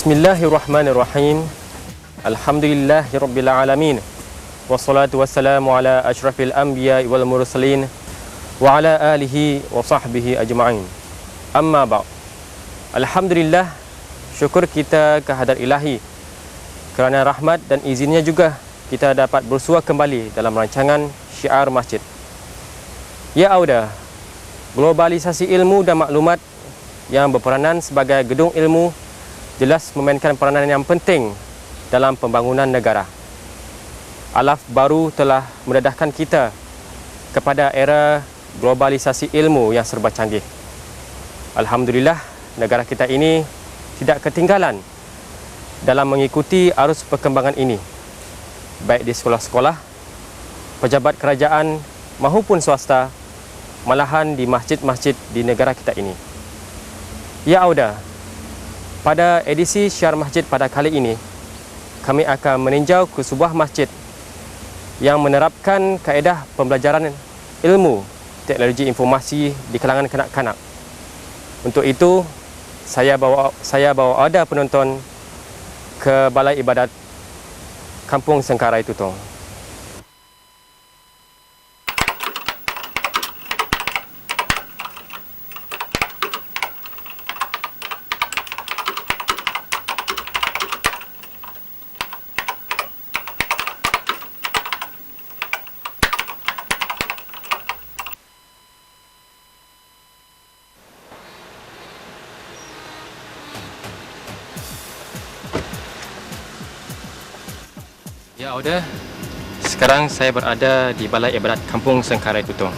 Bismillahirrahmanirrahim. Alhamdulillahirabbil alamin. Wassalatu wassalamu ala asyrafil anbiya'i wal mursalin wa ala alihi wa sahbihi ajma'in. Amma ba'd. Alhamdulillah, syukur kita kehadrat Ilahi kerana rahmat dan izinnya juga kita dapat bersua kembali dalam rancangan Syiar Masjid. Ya Auda, globalisasi ilmu dan maklumat yang berperanan sebagai gedung ilmu jelas memainkan peranan yang penting dalam pembangunan negara. Alaf baru telah mendedahkan kita kepada era globalisasi ilmu yang serba canggih. Alhamdulillah, negara kita ini tidak ketinggalan dalam mengikuti arus perkembangan ini, baik di sekolah-sekolah, pejabat kerajaan maupun swasta, malahan di masjid-masjid di negara kita ini. Ya Auda, pada edisi Syiar Masjid pada kali ini, kami akan meninjau ke sebuah masjid yang menerapkan kaedah pembelajaran ilmu teknologi informasi di kalangan kanak-kanak. Untuk itu, saya bawa Auda penonton ke Balai Ibadat Kampung Sengkarai Tutong. Ya Auda, sekarang saya berada di Balai Ibadat Kampung Sengkarai Tutong.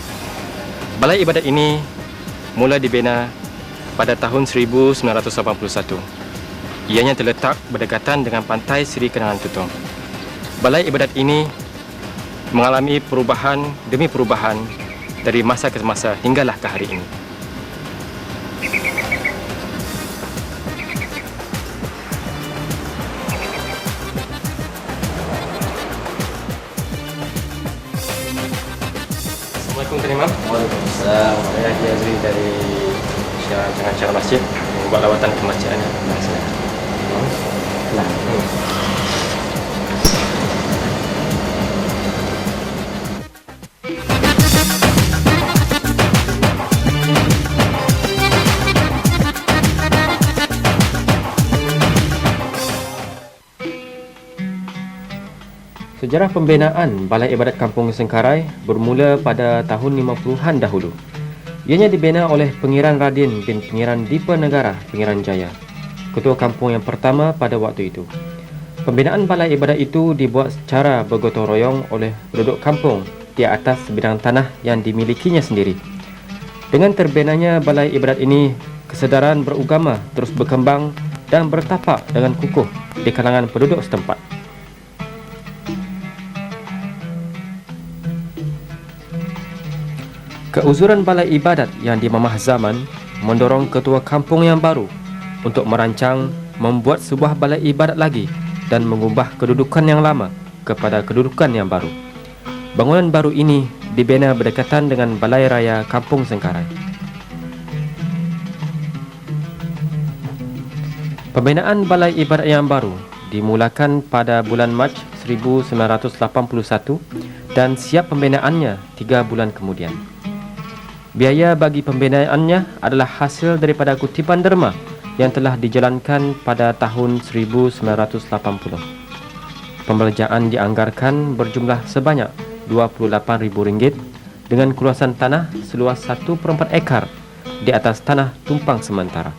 Balai Ibadat ini mula dibina pada tahun 1981. Ianya terletak berdekatan dengan pantai Seri Kenangan Tutong. Balai Ibadat ini mengalami perubahan demi perubahan dari masa ke masa hinggalah ke hari ini. Assalamualaikum Tuan Imam. Waalaikumsalam. Saya Haji Azri dari Syiar Masjid, membuat lawatan ke masjid ini. Nah, Sejarah pembinaan Balai Ibadat Kampung Sengkarai bermula pada tahun 50-an dahulu. Ianya dibina oleh Pengiran Radin bin Pengiran Dipa Negara Pengiran Jaya, ketua kampung yang pertama pada waktu itu. Pembinaan Balai Ibadat itu dibuat secara bergotong royong oleh penduduk kampung di atas sebidang tanah yang dimilikinya sendiri. Dengan terbinanya Balai Ibadat ini, kesedaran beragama terus berkembang dan bertapak dengan kukuh di kalangan penduduk setempat. Keuzuran Balai Ibadat yang dimamah zaman mendorong ketua kampung yang baru untuk merancang membuat sebuah balai ibadat lagi dan mengubah kedudukan yang lama kepada kedudukan yang baru. Bangunan baru ini dibina berdekatan dengan Balai Raya Kampung Sengkarai. Pembinaan Balai Ibadat yang baru dimulakan pada bulan Mac 1981 dan siap pembinaannya 3 bulan kemudian. Biaya bagi pembinaannya adalah hasil daripada kutipan derma yang telah dijalankan pada tahun 1980. Pembelanjaan dianggarkan berjumlah sebanyak RM28,000 dengan keluasan tanah seluas 1/4 ekar di atas tanah tumpang sementara.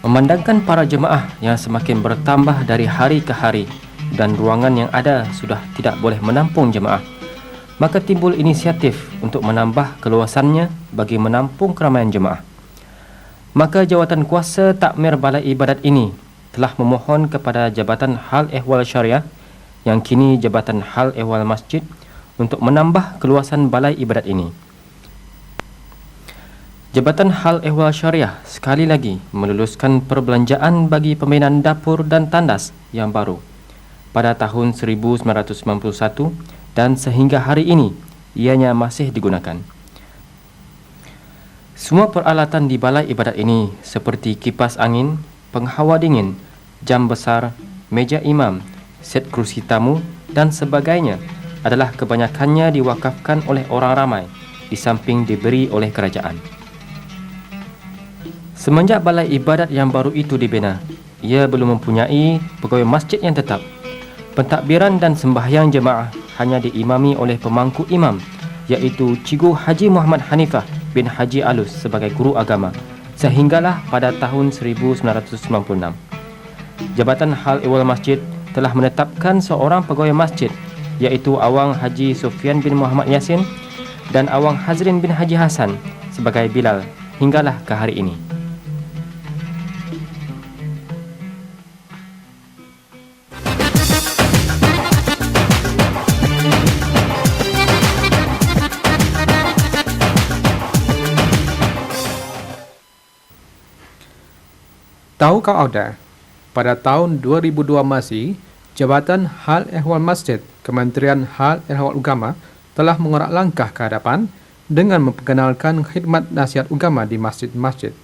Memandangkan para jemaah yang semakin bertambah dari hari ke hari dan ruangan yang ada sudah tidak boleh menampung jemaah, maka timbul inisiatif untuk menambah keluasannya bagi menampung keramaian jemaah. Maka jawatan kuasa takmir Balai Ibadat ini telah memohon kepada Jabatan Hal Ehwal Syariah yang kini Jabatan Hal Ehwal Masjid untuk menambah keluasan Balai Ibadat ini. Jabatan Hal Ehwal Syariah sekali lagi meluluskan perbelanjaan bagi pembinaan dapur dan tandas yang baru pada tahun 1991 dan sehingga hari ini ianya masih digunakan. Semua peralatan di balai ibadat ini seperti kipas angin, penghawa dingin, jam besar, meja imam, set kerusi tamu dan sebagainya adalah kebanyakannya diwakafkan oleh orang ramai di samping diberi oleh kerajaan. Semenjak balai ibadat yang baru itu dibina, ia belum mempunyai pegawai masjid yang tetap. Pentadbiran dan sembahyang jemaah hanya diimami oleh pemangku imam, iaitu Cikgu Haji Muhammad Hanifah bin Haji Alus sebagai guru agama, sehinggalah pada tahun 1996. Jabatan Hal Ehwal Masjid telah menetapkan seorang pegawai masjid, iaitu Awang Haji Sufyan bin Muhammad Yasin dan Awang Hazrin bin Haji Hasan sebagai Bilal hinggalah ke hari ini. Tahukah anda, pada tahun 2002 Masih, Jabatan Hal Ehwal Masjid Kementerian Hal Ehwal Agama telah mengorak langkah ke hadapan dengan memperkenalkan khidmat nasihat agama di masjid-masjid,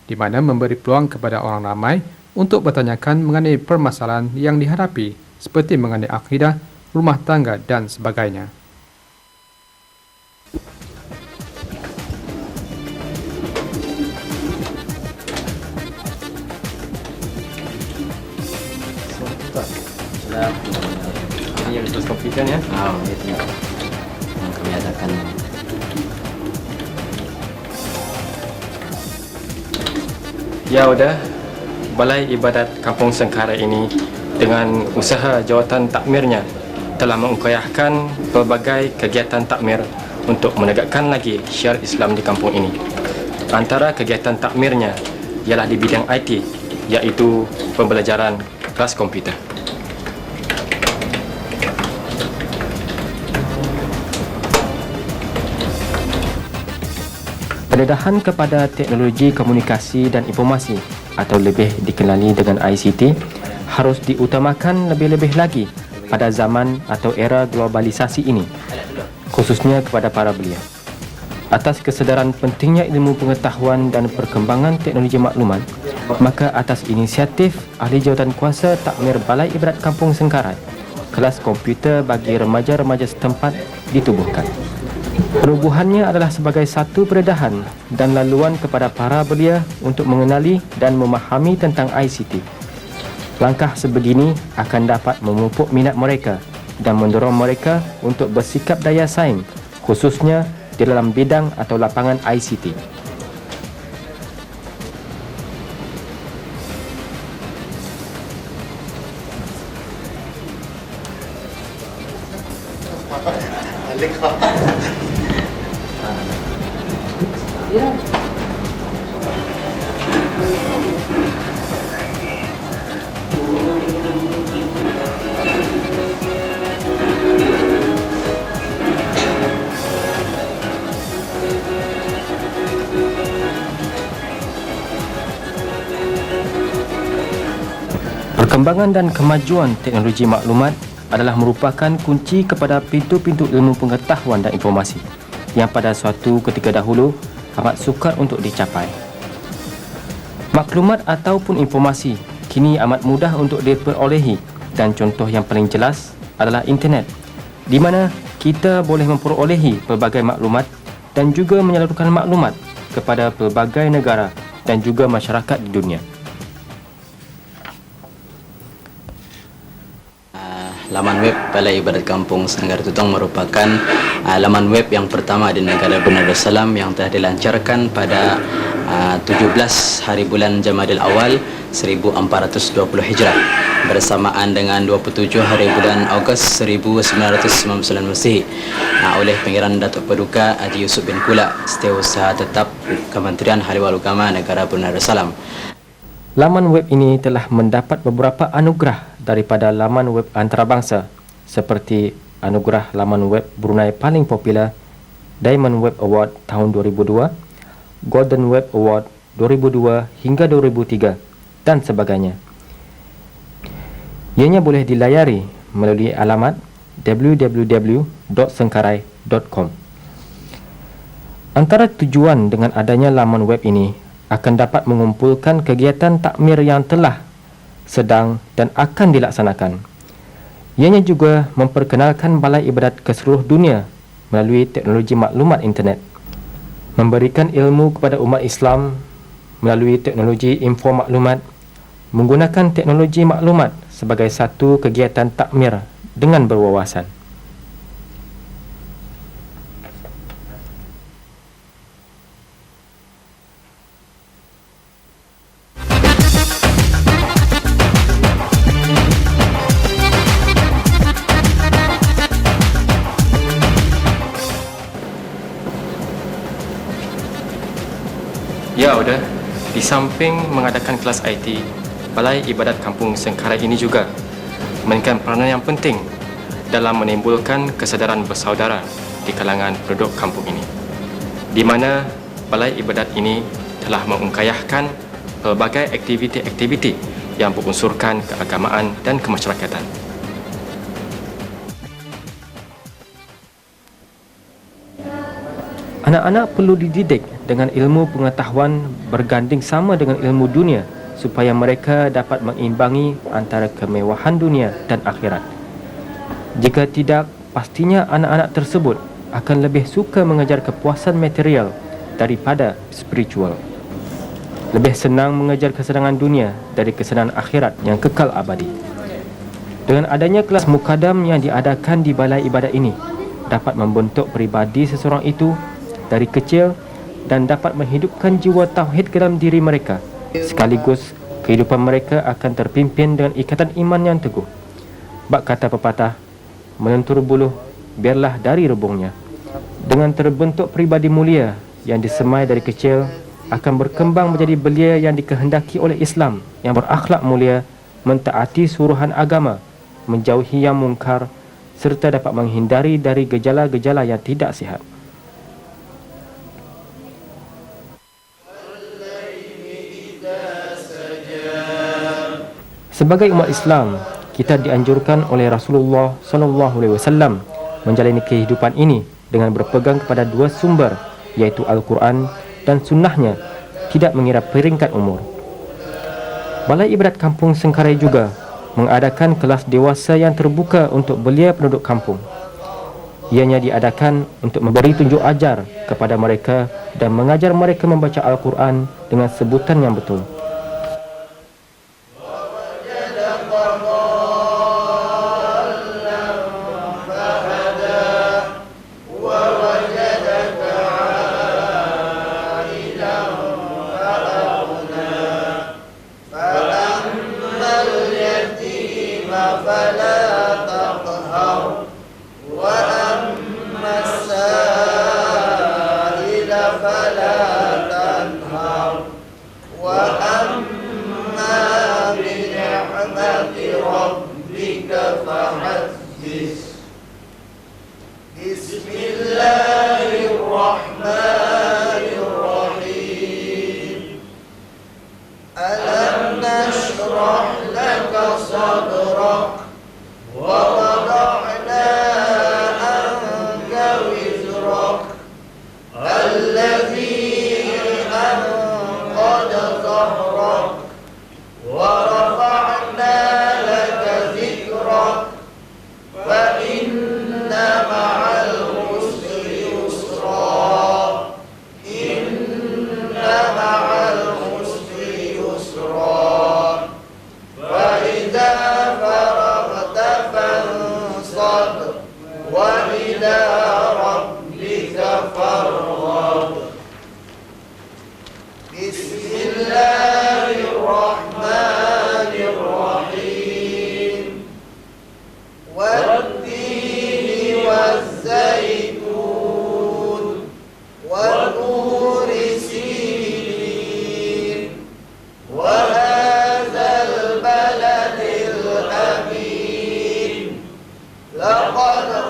di mana memberi peluang kepada orang ramai untuk bertanyakan mengenai permasalahan yang dihadapi seperti mengenai akidah, rumah tangga dan sebagainya. Ini yang terus komputer ya. Itu yang kami adakan. Ya udah, Balai Ibadat Kampung Sengkara ini dengan usaha jawatan takmirnya telah mengukayahkan pelbagai kegiatan takmir untuk menegakkan lagi syiar Islam di kampung ini. Antara kegiatan takmirnya ialah di bidang IT, iaitu pembelajaran kelas komputer. Pendedahan kepada teknologi komunikasi dan informasi atau lebih dikenali dengan ICT harus diutamakan lebih-lebih lagi pada zaman atau era globalisasi ini, khususnya kepada para belia. Atas kesedaran pentingnya ilmu pengetahuan dan perkembangan teknologi maklumat, maka atas inisiatif Ahli Jawatan Kuasa Takmir Balai Ibadat Kampung Sengkarat, kelas komputer bagi remaja-remaja setempat ditubuhkan. Penubuhannya adalah sebagai satu pendedahan dan laluan kepada para belia untuk mengenali dan memahami tentang ICT. Langkah sebegini akan dapat memupuk minat mereka dan mendorong mereka untuk bersikap daya saing, khususnya di dalam bidang atau lapangan ICT. Perkembangan dan kemajuan teknologi maklumat adalah merupakan kunci kepada pintu-pintu ilmu pengetahuan dan informasi yang pada suatu ketika dahulu amat sukar untuk dicapai. Maklumat ataupun informasi kini amat mudah untuk diperolehi dan contoh yang paling jelas adalah internet, di mana kita boleh memperolehi pelbagai maklumat dan juga menyalurkan maklumat kepada pelbagai negara dan juga masyarakat di dunia. Laman web Balai Ibadat Kampung Sengkara Tutong merupakan laman web yang pertama di negara Brunei Darussalam yang telah dilancarkan pada 17 hari bulan Jamadil Awal 1420 Hijrah bersamaan dengan 27 hari bulan Ogos 1999 Masihi oleh Pangeran Datuk Paduka Haji Yusuf bin Kula, Setiausaha Tetap Kementerian Hal Ehwal Agama Negara Brunei Darussalam. Laman web ini telah mendapat beberapa anugerah daripada laman web antarabangsa seperti anugerah laman web Brunei paling popular, Diamond Web Award tahun 2002, Golden Web Award 2002 hingga 2003 dan sebagainya. Ianya boleh dilayari melalui alamat www.sengkarai.com. Antara tujuan dengan adanya laman web ini akan dapat mengumpulkan kegiatan takmir yang telah, sedang dan akan dilaksanakan. Ianya juga memperkenalkan balai ibadat ke seluruh dunia melalui teknologi maklumat internet, memberikan ilmu kepada umat Islam melalui teknologi info maklumat, menggunakan teknologi maklumat sebagai satu kegiatan takmir dengan berwawasan. Ya, Oda, di samping mengadakan kelas IT, Balai Ibadat Kampung Sengkarai ini juga memainkan peranan yang penting dalam menimbulkan kesedaran bersaudara di kalangan penduduk kampung ini, di mana Balai Ibadat ini telah mengungkayahkan pelbagai aktiviti-aktiviti yang berunsurkan keagamaan dan kemasyarakatan. Anak-anak perlu dididik dengan ilmu pengetahuan berganding sama dengan ilmu dunia supaya mereka dapat mengimbangi antara kemewahan dunia dan akhirat. Jika tidak, pastinya anak-anak tersebut akan lebih suka mengejar kepuasan material daripada spiritual. Lebih senang mengejar kesenangan dunia dari kesenangan akhirat yang kekal abadi. Dengan adanya kelas mukadam yang diadakan di balai ibadat ini, dapat membentuk peribadi seseorang itu dari kecil dan dapat menghidupkan jiwa tauhid ke dalam diri mereka. Sekaligus kehidupan mereka akan terpimpin dengan ikatan iman yang teguh. Bak kata pepatah, melentur buluh biarlah dari rebungnya. Dengan terbentuk peribadi mulia yang disemai dari kecil, akan berkembang menjadi belia yang dikehendaki oleh Islam yang berakhlak mulia, mentaati suruhan agama, menjauhi yang mungkar serta dapat menghindari dari gejala-gejala yang tidak sihat. Sebagai umat Islam, kita dianjurkan oleh Rasulullah SAW menjalani kehidupan ini dengan berpegang kepada dua sumber, iaitu Al-Quran dan sunnahnya, tidak mengira peringkat umur. Balai Ibadat Kampung Sengkarai juga mengadakan kelas dewasa yang terbuka untuk belia penduduk kampung. Ianya diadakan untuk memberi tunjuk ajar kepada mereka dan mengajar mereka membaca Al-Quran dengan sebutan yang betul.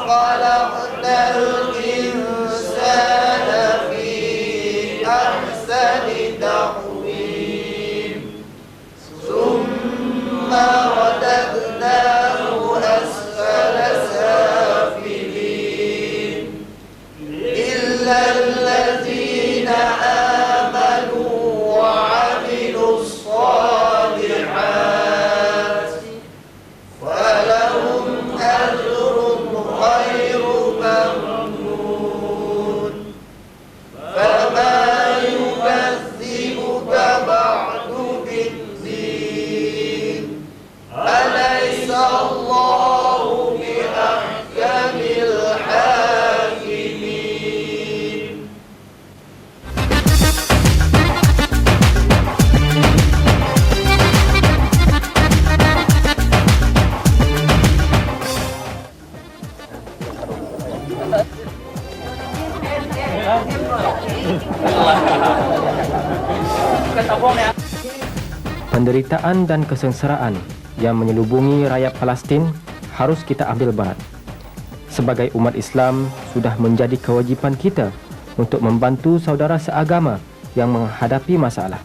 خلقنا الإنسان في أحسن Penderitaan dan kesengsaraan yang menyelubungi rakyat Palestin harus kita ambil berat. Sebagai umat Islam, sudah menjadi kewajipan kita untuk membantu saudara seagama yang menghadapi masalah.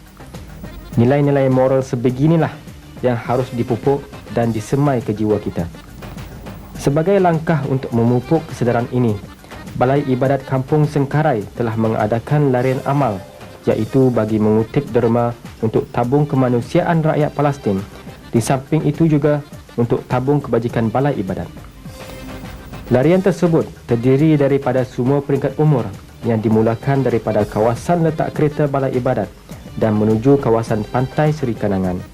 Nilai-nilai moral sebeginilah yang harus dipupuk dan disemai ke jiwa kita. Sebagai langkah untuk memupuk kesedaran ini, Balai Ibadat Kampung Sengkarai telah mengadakan larian amal, iaitu bagi mengutip derma untuk tabung kemanusiaan rakyat Palestin. Di samping itu juga untuk tabung kebajikan Balai Ibadat. Larian tersebut terdiri daripada semua peringkat umur yang dimulakan daripada kawasan letak kereta Balai Ibadat dan menuju kawasan Pantai Seri Kanangan.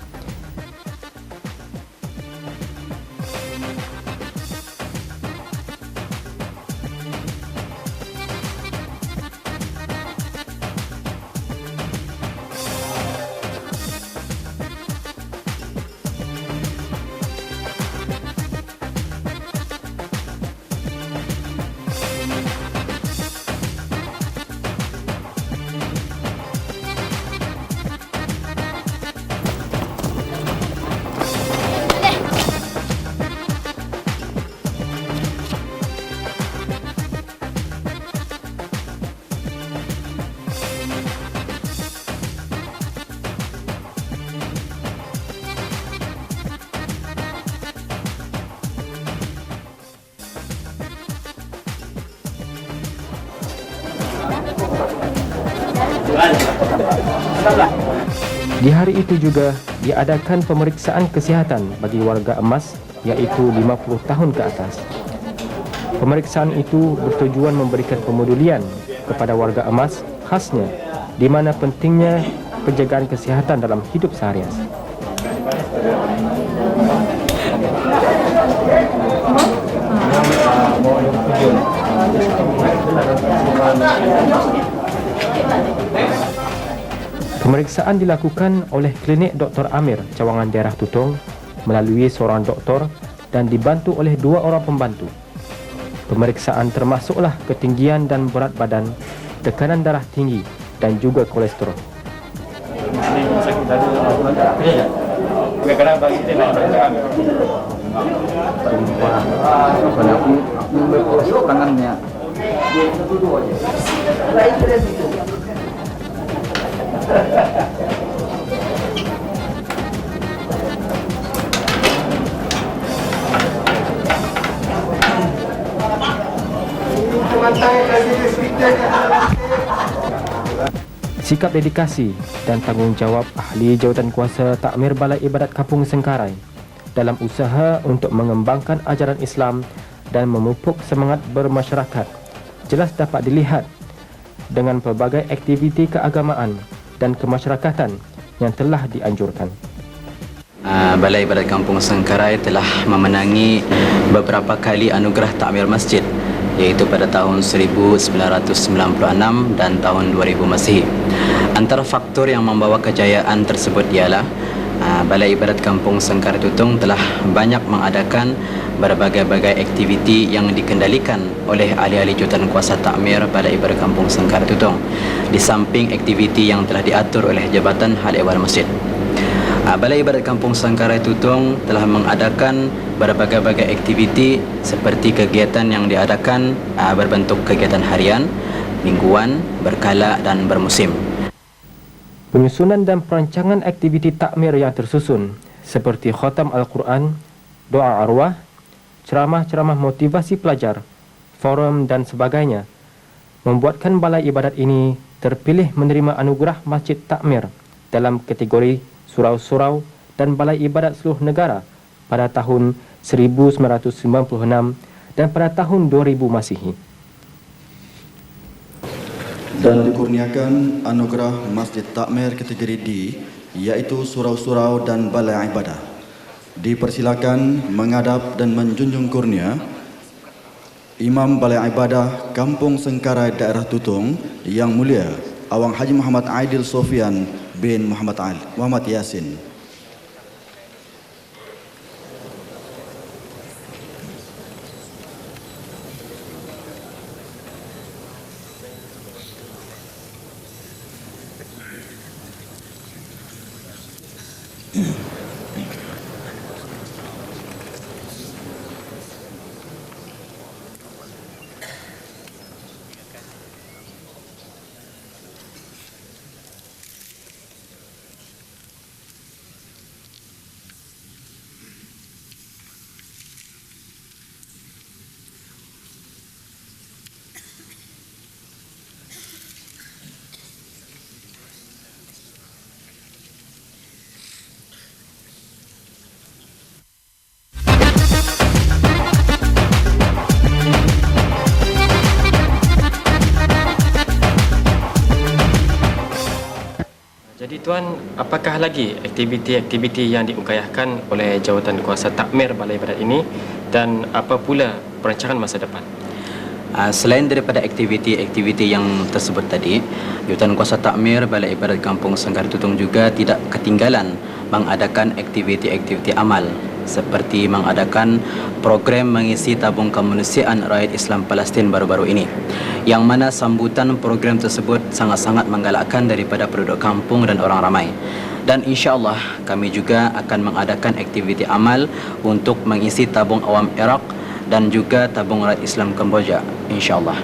Di hari itu juga diadakan pemeriksaan kesihatan bagi warga emas, iaitu 50 tahun ke atas. Pemeriksaan itu bertujuan memberikan pemedulian kepada warga emas, khasnya di mana pentingnya penjagaan kesihatan dalam hidup seharian. Pemeriksaan dilakukan oleh klinik Dr. Amir, Cawangan Daerah Tutong, melalui seorang doktor dan dibantu oleh 2 orang pembantu. Pemeriksaan termasuklah ketinggian dan berat badan, tekanan darah tinggi dan juga kolesterol. Sikap dedikasi dan tanggungjawab ahli jawatan kuasa takmir Balai Ibadat Kampung Sengkarai dalam usaha untuk mengembangkan ajaran Islam dan memupuk semangat bermasyarakat jelas dapat dilihat dengan pelbagai aktiviti keagamaan dan kemasyarakatan yang telah dianjurkan. Balai Ibadat Kampung Sengkarai telah memenangi beberapa kali anugerah takmir masjid, iaitu pada tahun 1996 dan tahun 2000 Masihi. Antara faktor yang membawa kejayaan tersebut ialah Balai Ibadat Kampung Sengkarai Tutong telah banyak mengadakan berbagai-bagai aktiviti yang dikendalikan oleh ahli-ahli jawatan kuasa takmir Balai Ibadat Kampung Sengkarai Tutong, di samping aktiviti yang telah diatur oleh Jabatan Hal Ehwal Masjid. Balai Ibadat Kampung Sengkarai Tutong telah mengadakan berbagai-bagai aktiviti seperti kegiatan yang diadakan berbentuk kegiatan harian, mingguan, berkala dan bermusim. Penyusunan dan perancangan aktiviti takmir yang tersusun seperti khatam Al-Quran, doa arwah, ceramah-ceramah motivasi pelajar, forum dan sebagainya membuatkan Balai Ibadat ini terpilih menerima anugerah Masjid Takmir dalam kategori surau-surau dan Balai Ibadat seluruh negara pada tahun 1996 dan pada tahun 2000 Masihi. Dan dikurniakan anugerah Masjid Takmir kategori D, iaitu surau-surau dan Balai Ibadah. Dipersilakan menghadap dan menjunjung kurnia Imam Balai Ibadah Kampung Sengkarai Daerah Tutong Yang Mulia Awang Haji Muhammad Aidil Sofian bin Muhammad Yasin. Tuan, apakah lagi aktiviti-aktiviti yang diungkayahkan oleh Jawatan Kuasa Takmir Balai Ibadat ini dan apa pula perancangan masa depan? Selain daripada aktiviti-aktiviti yang tersebut tadi, Jawatan Kuasa Takmir Balai Ibadat Kampung Sengkara Tutong juga tidak ketinggalan mengadakan aktiviti-aktiviti amal seperti mengadakan program mengisi tabung kemanusiaan rakyat Islam Palestin baru-baru ini, yang mana sambutan program tersebut sangat-sangat menggalakkan daripada penduduk kampung dan orang ramai. Dan insya-Allah kami juga akan mengadakan aktiviti amal untuk mengisi tabung awam Iraq dan juga tabung rakyat Islam Kemboja, insya-Allah.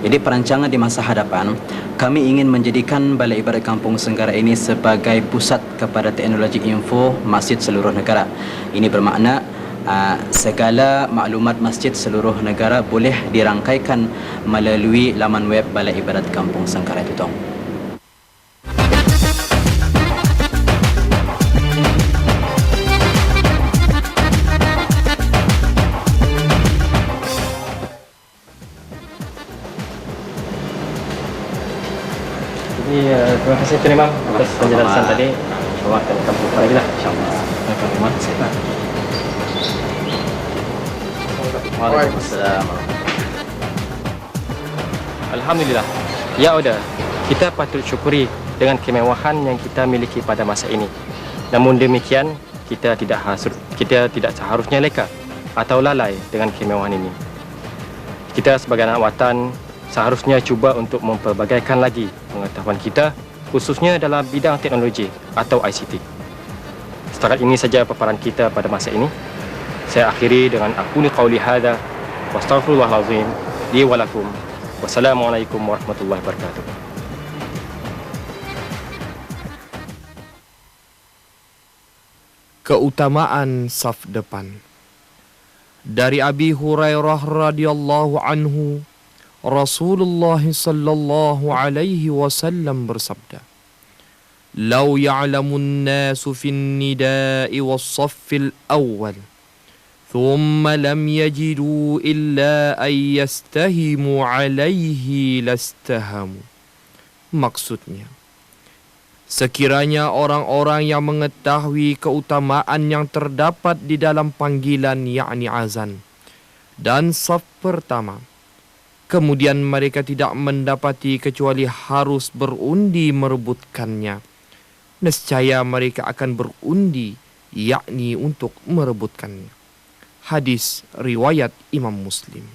Jadi perancangan di masa hadapan, kami ingin menjadikan Balai Ibadat Kampung Sengkara ini sebagai pusat kepada teknologi info masjid seluruh negara. Ini bermakna segala maklumat masjid seluruh negara boleh dirangkaikan melalui laman web Balai Ibadat Kampung Sengkara Tutong. Terima kasih Tuan Imam atas penjelasan tadi. InsyaAllah akan kampung lagi lah. InsyaAllah. Waalaikumsalam. Alhamdulillah. Ya Oda, kita patut syukuri dengan kemewahan yang kita miliki pada masa ini. Namun demikian, kita tidak seharusnya leka atau lalai dengan kemewahan ini. Kita sebagai anak watan seharusnya cuba untuk memperbagaikan lagi pengetahuan kita, khususnya dalam bidang teknologi atau ICT. Setakat ini saja paparan kita pada masa ini. Saya akhiri dengan aqulu qauli hadza wa astaghfirullahalazim li wa lakum. Wassalamualaikum warahmatullahi wabarakatuh. Keutamaan saf depan. Dari Abi Hurairah radhiyallahu anhu, Rasulullah sallallahu alaihi wasallam bersabda, "Lau ya'lamun nasu fin nida'i was-saffil awwal, thumma lam yajidu illa an yastahimu alaihi lastahamu." Maksudnya, sekiranya orang-orang yang mengetahui keutamaan yang terdapat di dalam panggilan yakni azan dan saf pertama, kemudian mereka tidak mendapati kecuali harus berundi merebutkannya, nescaya mereka akan berundi yakni untuk merebutkannya. Hadis riwayat Imam Muslim.